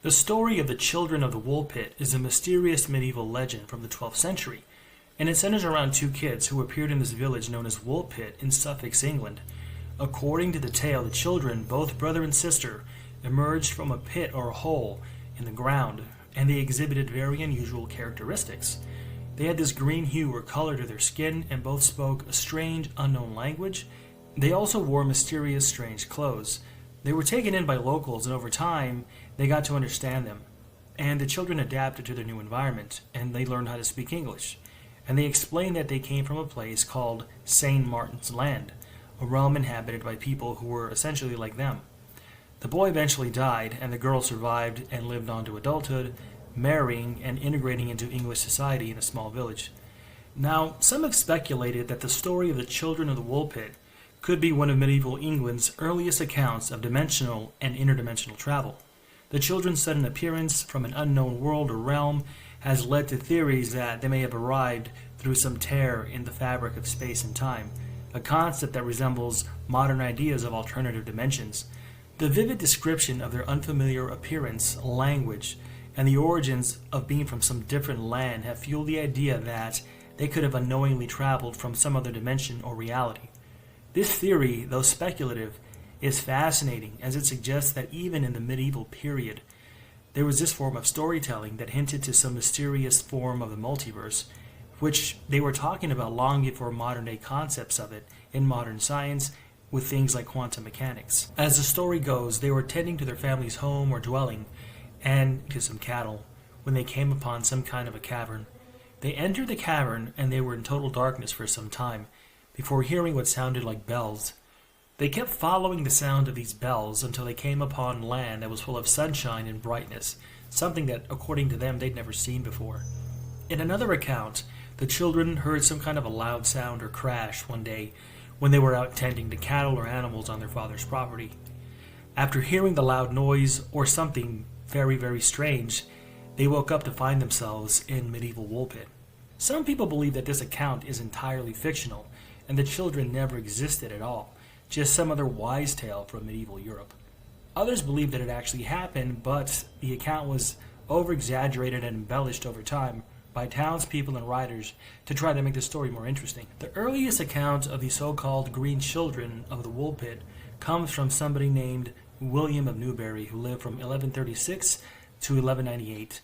The story of the Children of the Wool Pit is a mysterious medieval legend from the 12th century, and it centers around two kids who appeared in this village known as Wool Pit in Suffolk, England. According to the tale, the children, both brother and sister, emerged from a pit or a hole in the ground, and they exhibited very unusual characteristics. They had this green hue or color to their skin, and both spoke a strange, unknown language. They also wore mysterious, strange clothes. They were taken in by locals, and over time, they got to understand them. And the children adapted to their new environment, and they learned how to speak English. And they explained that they came from a place called St. Martin's Land, a realm inhabited by people who were essentially like them. The boy eventually died, and the girl survived and lived on to adulthood, marrying and integrating into English society in a small village. Now, some have speculated that the story of the Children of the Wool Pit could be one of medieval England's earliest accounts of dimensional and interdimensional travel. The children's sudden appearance from an unknown world or realm has led to theories that they may have arrived through some tear in the fabric of space and time, a concept that resembles modern ideas of alternative dimensions. The vivid description of their unfamiliar appearance, language, and the origins of being from some different land have fueled the idea that they could have unknowingly traveled from some other dimension or reality. This theory, though speculative, is fascinating as it suggests that even in the medieval period, there was this form of storytelling that hinted to some mysterious form of the multiverse, which they were talking about long before modern-day concepts of it in modern science with things like quantum mechanics. As the story goes, they were tending to their family's home or dwelling and to some cattle when they came upon some kind of a cavern. They entered the cavern and they were in total darkness for some time before hearing what sounded like bells. They kept following the sound of these bells until they came upon land that was full of sunshine and brightness, something that, according to them, they'd never seen before. In another account, the children heard some kind of a loud sound or crash one day when they were out tending to cattle or animals on their father's property. After hearing the loud noise or something very, very strange, they woke up to find themselves in medieval Wool Pit. Some people believe that this account is entirely fictional and the children never existed at all, just some other wise tale from medieval Europe. Others believe that it actually happened, but the account was over-exaggerated and embellished over time by townspeople and writers to try to make the story more interesting. The earliest account of the so-called Green Children of the Wool Pit comes from somebody named William of Newbury, who lived from 1136 to 1198,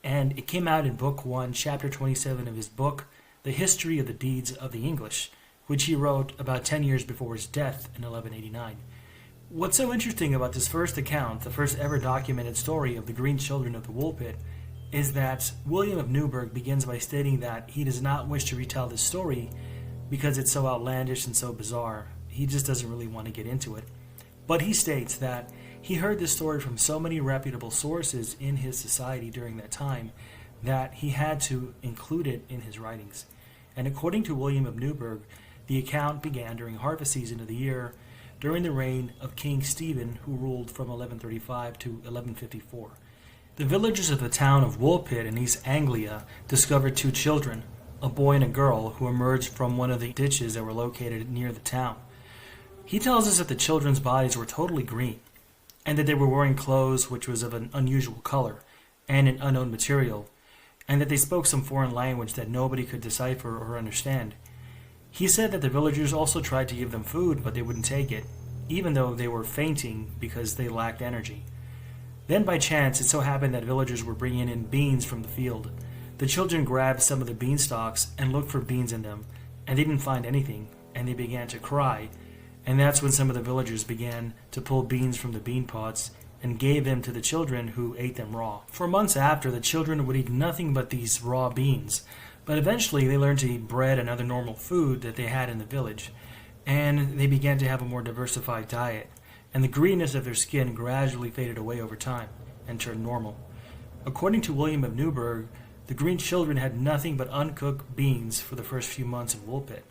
and it came out in Book 1, Chapter 27 of his book, The History of the Deeds of the English, which he wrote about 10 years before his death in 1189. What's so interesting about this first account, the first ever documented story of the Green Children of the Wool Pit, is that William of Newburgh begins by stating that he does not wish to retell this story because it's so outlandish and so bizarre. He just doesn't really want to get into it. But he states that he heard this story from so many reputable sources in his society during that time that he had to include it in his writings. And according to William of Newburgh, the account began during harvest season of the year during the reign of King Stephen, who ruled from 1135 to 1154. The villagers of the town of Wool Pit in East Anglia discovered two children, a boy and a girl, who emerged from one of the ditches that were located near the town. He tells us that the children's bodies were totally green, and that they were wearing clothes which was of an unusual color and an unknown material, and that they spoke some foreign language that nobody could decipher or understand. He said that the villagers also tried to give them food, but they wouldn't take it, even though they were fainting because they lacked energy. Then by chance, it so happened that villagers were bringing in beans from the field. The children grabbed some of the bean stalks and looked for beans in them, and they didn't find anything, and they began to cry, and that's when some of the villagers began to pull beans from the bean pods and gave them to the children, who ate them raw. For months after, the children would eat nothing but these raw beans, but eventually they learned to eat bread and other normal food that they had in the village, and they began to have a more diversified diet, and the greenness of their skin gradually faded away over time and turned normal. According to William of Newburgh, the Green Children had nothing but uncooked beans for the first few months in Wool Pit.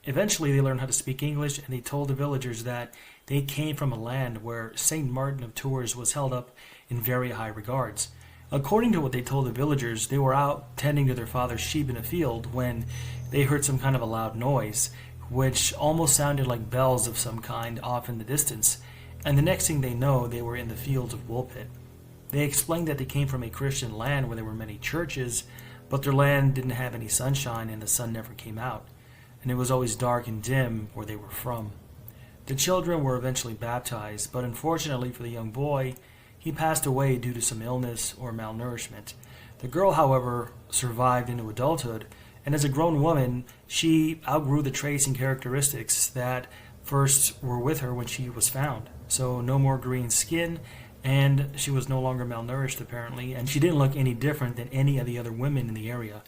Eventually they learned how to speak English, and they told the villagers that they came from a land where St. Martin of Tours was held up in very high regards. According to what they told the villagers, they were out tending to their father's sheep in a field when they heard some kind of a loud noise, which almost sounded like bells of some kind off in the distance, and the next thing they know, they were in the fields of Wool Pit. They explained that they came from a Christian land where there were many churches, but their land didn't have any sunshine and the sun never came out, and it was always dark and dim where they were from. The children were eventually baptized, but unfortunately for the young boy, he passed away due to some illness or malnourishment. The girl, however, survived into adulthood, and as a grown woman, she outgrew the traits and characteristics that first were with her when she was found. So no more green skin, and she was no longer malnourished apparently, and she didn't look any different than any of the other women in the area.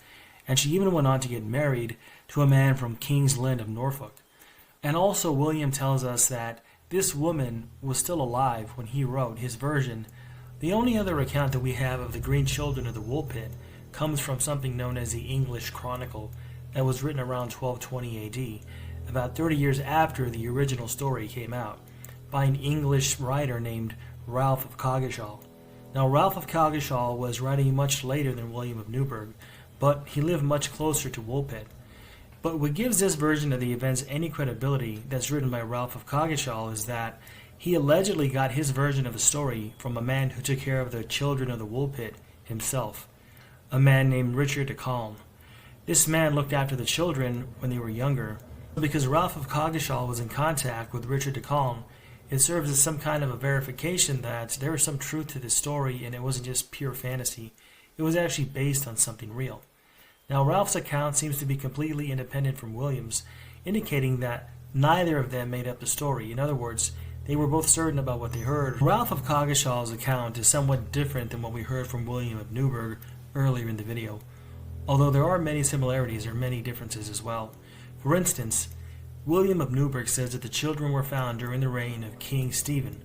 And she even went on to get married to a man from King's Lynn of Norfolk. And also William tells us that this woman was still alive when he wrote his version. The only other account that we have of the Green Children of the Wool Pit comes from something known as the English Chronicle that was written around 1220 AD, about 30 years after the original story came out, by an English writer named Ralph of Coggeshall. Now Ralph of Coggeshall was writing much later than William of Newburgh, but he lived much closer to Woolpit. But what gives this version of the events any credibility that's written by Ralph of Coggeshall is that he allegedly got his version of the story from a man who took care of the children of the Woolpit himself, a man named Richard de Calne. This man looked after the children when they were younger. Because Ralph of Coggeshall was in contact with Richard de Calne, it serves as some kind of a verification that there is some truth to this story and it wasn't just pure fantasy. It was actually based on something real. Now Ralph's account seems to be completely independent from William's, indicating that neither of them made up the story. In other words, they were both certain about what they heard. Ralph of Coggeshall's account is somewhat different than what we heard from William of Newburgh earlier in the video, although there are many similarities or many differences as well. For instance, William of Newburgh says that the children were found during the reign of King Stephen.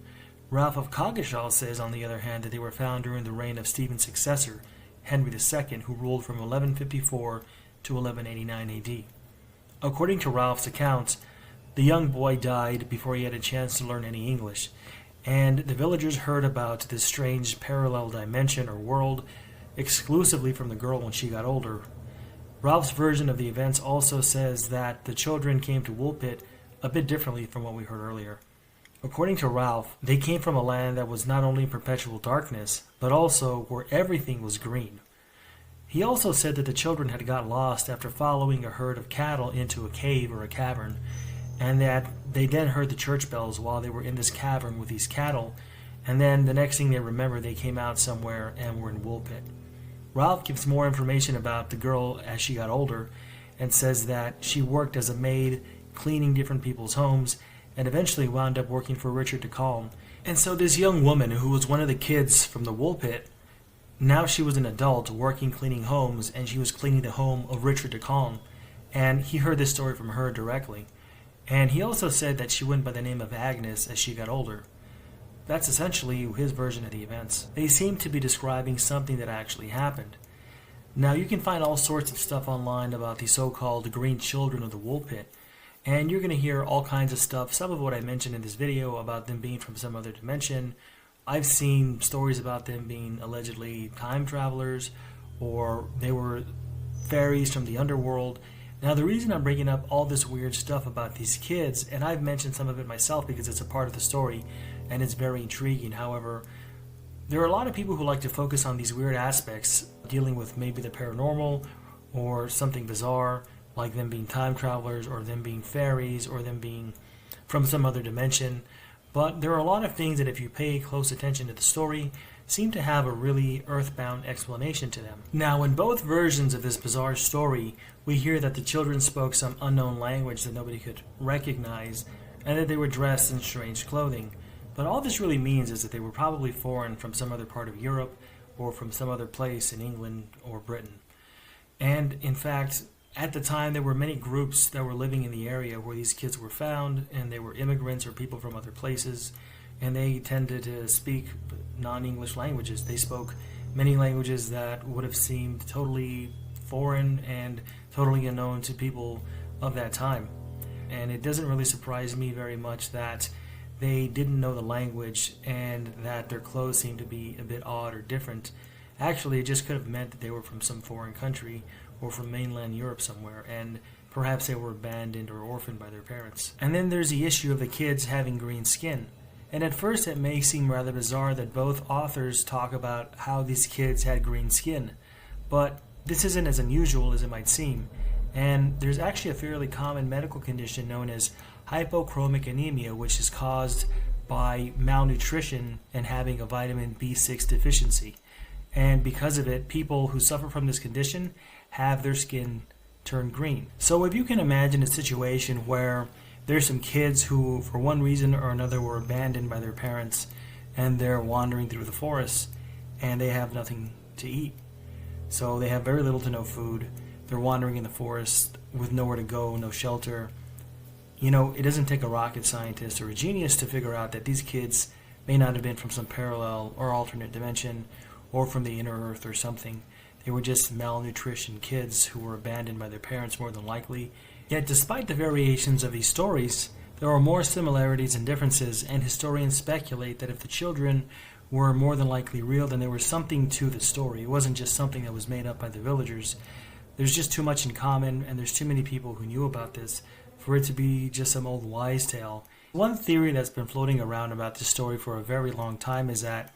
Ralph of Coggeshall says, on the other hand, that they were found during the reign of Stephen's successor, Henry II, who ruled from 1154 to 1189 AD. According to Ralph's accounts, the young boy died before he had a chance to learn any English, and the villagers heard about this strange parallel dimension or world exclusively from the girl when she got older. Ralph's version of the events also says that the children came to Woolpit a bit differently from what we heard earlier. According to Ralph, they came from a land that was not only in perpetual darkness, but also where everything was green. He also said that the children had got lost after following a herd of cattle into a cave or a cavern, and that they then heard the church bells while they were in this cavern with these cattle, and then the next thing they remember, they came out somewhere and were in Woolpit. Ralph gives more information about the girl as she got older, and says that she worked as a maid, cleaning different people's homes, and eventually wound up working for Richard de Calne. And so this young woman, who was one of the kids from the Woolpit, now she was an adult working cleaning homes, and she was cleaning the home of Richard de Calne, and he heard this story from her directly. And he also said that she went by the name of Agnes as she got older. That's essentially his version of the events. They seem to be describing something that actually happened. Now you can find all sorts of stuff online about the so-called Green Children of the Woolpit, and you're going to hear all kinds of stuff, some of what I mentioned in this video about them being from some other dimension. I've seen stories about them being allegedly time travelers, or they were fairies from the underworld. Now the reason I'm bringing up all this weird stuff about these kids, and I've mentioned some of it myself because it's a part of the story, and it's very intriguing. However, there are a lot of people who like to focus on these weird aspects, dealing with maybe the paranormal, or something bizarre, like them being time travelers, or them being fairies, or them being from some other dimension. But there are a lot of things that, if you pay close attention to the story, seem to have a really earthbound explanation to them. Now, in both versions of this bizarre story, we hear that the children spoke some unknown language that nobody could recognize, and that they were dressed in strange clothing. But all this really means is that they were probably foreign from some other part of Europe, or from some other place in England or Britain. And in fact, at the time, there were many groups that were living in the area where these kids were found, and they were immigrants or people from other places, and they tended to speak non-English languages. They spoke many languages that would have seemed totally foreign and totally unknown to people of that time. And it doesn't really surprise me very much that they didn't know the language and that their clothes seemed to be a bit odd or different. Actually, it just could have meant that they were from some foreign country or from mainland Europe somewhere, and perhaps they were abandoned or orphaned by their parents. And then there's the issue of the kids having green skin. And at first it may seem rather bizarre that both authors talk about how these kids had green skin, but this isn't as unusual as it might seem. And there's actually a fairly common medical condition known as hypochromic anemia, which is caused by malnutrition and having a vitamin B6 deficiency. And because of it, people who suffer from this condition have their skin turn green. So if you can imagine a situation where there's some kids who, for one reason or another, were abandoned by their parents, and they're wandering through the forest, and they have nothing to eat. So they have very little to no food. They're wandering in the forest with nowhere to go, no shelter. You know, it doesn't take a rocket scientist or a genius to figure out that these kids may not have been from some parallel or alternate dimension, or from the inner earth or something. They were just malnutrition kids who were abandoned by their parents more than likely. Yet despite the variations of these stories, there are more similarities and differences, and historians speculate that if the children were more than likely real, then there was something to the story. It wasn't just something that was made up by the villagers. There's just too much in common, and there's too many people who knew about this for it to be just some old wise tale. One theory that's been floating around about this story for a very long time is that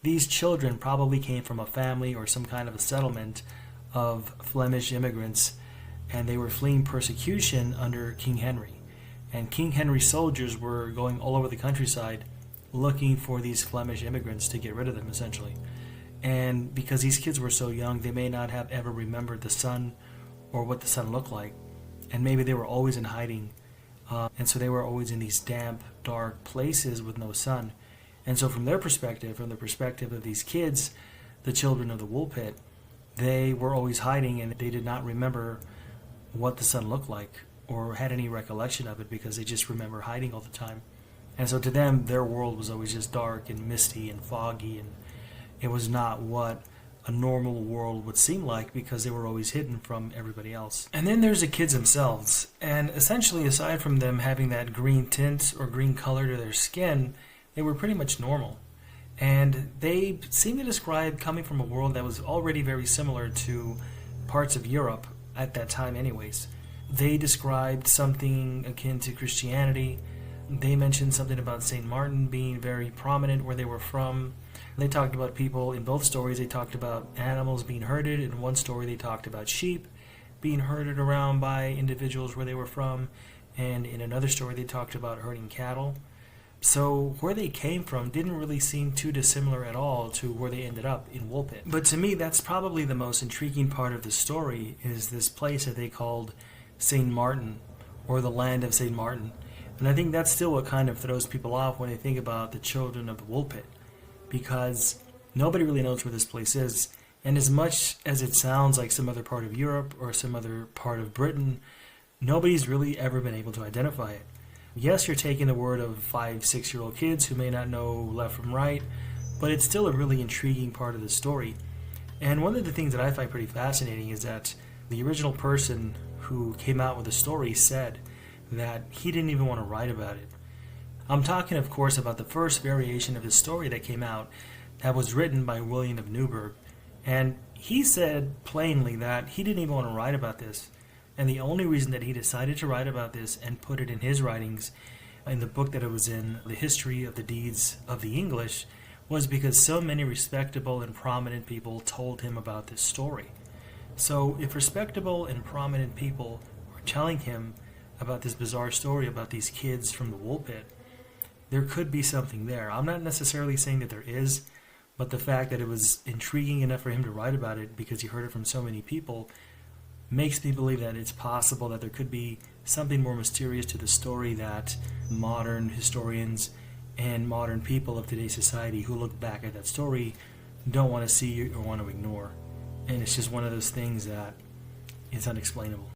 these children probably came from a family or some kind of a settlement of Flemish immigrants, and they were fleeing persecution under King Henry. And King Henry's soldiers were going all over the countryside looking for these Flemish immigrants to get rid of them, essentially. And because these kids were so young, they may not have ever remembered the sun or what the sun looked like. And maybe they were always in hiding. And so they were always in these damp, dark places with no sun. And so from their perspective, from the perspective of these kids, the children of the wool pit, they were always hiding, and they did not remember what the sun looked like or had any recollection of it, because they just remember hiding all the time. And so to them, their world was always just dark and misty and foggy, and it was not what a normal world would seem like, because they were always hidden from everybody else. And then there's the kids themselves, and essentially aside from them having that green tint or green color to their skin, they were pretty much normal. And they seem to describe coming from a world that was already very similar to parts of Europe at that time anyways. They described something akin to Christianity. They mentioned something about St. Martin being very prominent where they were from. They talked about people, in both stories they talked about animals being herded. In one story they talked about sheep being herded around by individuals where they were from. And in another story they talked about herding cattle. So where they came from didn't really seem too dissimilar at all to where they ended up in Woolpit. But to me, that's probably the most intriguing part of the story, is this place that they called St. Martin, or the land of St. Martin. And I think that's still what kind of throws people off when they think about the children of the Woolpit, because nobody really knows where this place is. And as much as it sounds like some other part of Europe or some other part of Britain, nobody's really ever been able to identify it. Yes, you're taking the word of 5-6-year-old kids who may not know left from right, but it's still a really intriguing part of the story. And one of the things that I find pretty fascinating is that the original person who came out with the story said that he didn't even want to write about it. I'm talking, of course, about the first variation of the story that came out that was written by William of Newburgh. And he said plainly that he didn't even want to write about this. And the only reason that he decided to write about this and put it in his writings, in the book that it was in, The History of the Deeds of the English, was because so many respectable and prominent people told him about this story. So if respectable and prominent people were telling him about this bizarre story about these kids from the wool pit, there could be something there. I'm not necessarily saying that there is, but the fact that it was intriguing enough for him to write about it because he heard it from so many people makes me believe that it's possible that there could be something more mysterious to the story that modern historians and modern people of today's society who look back at that story don't want to see or want to ignore. And it's just one of those things that is unexplainable.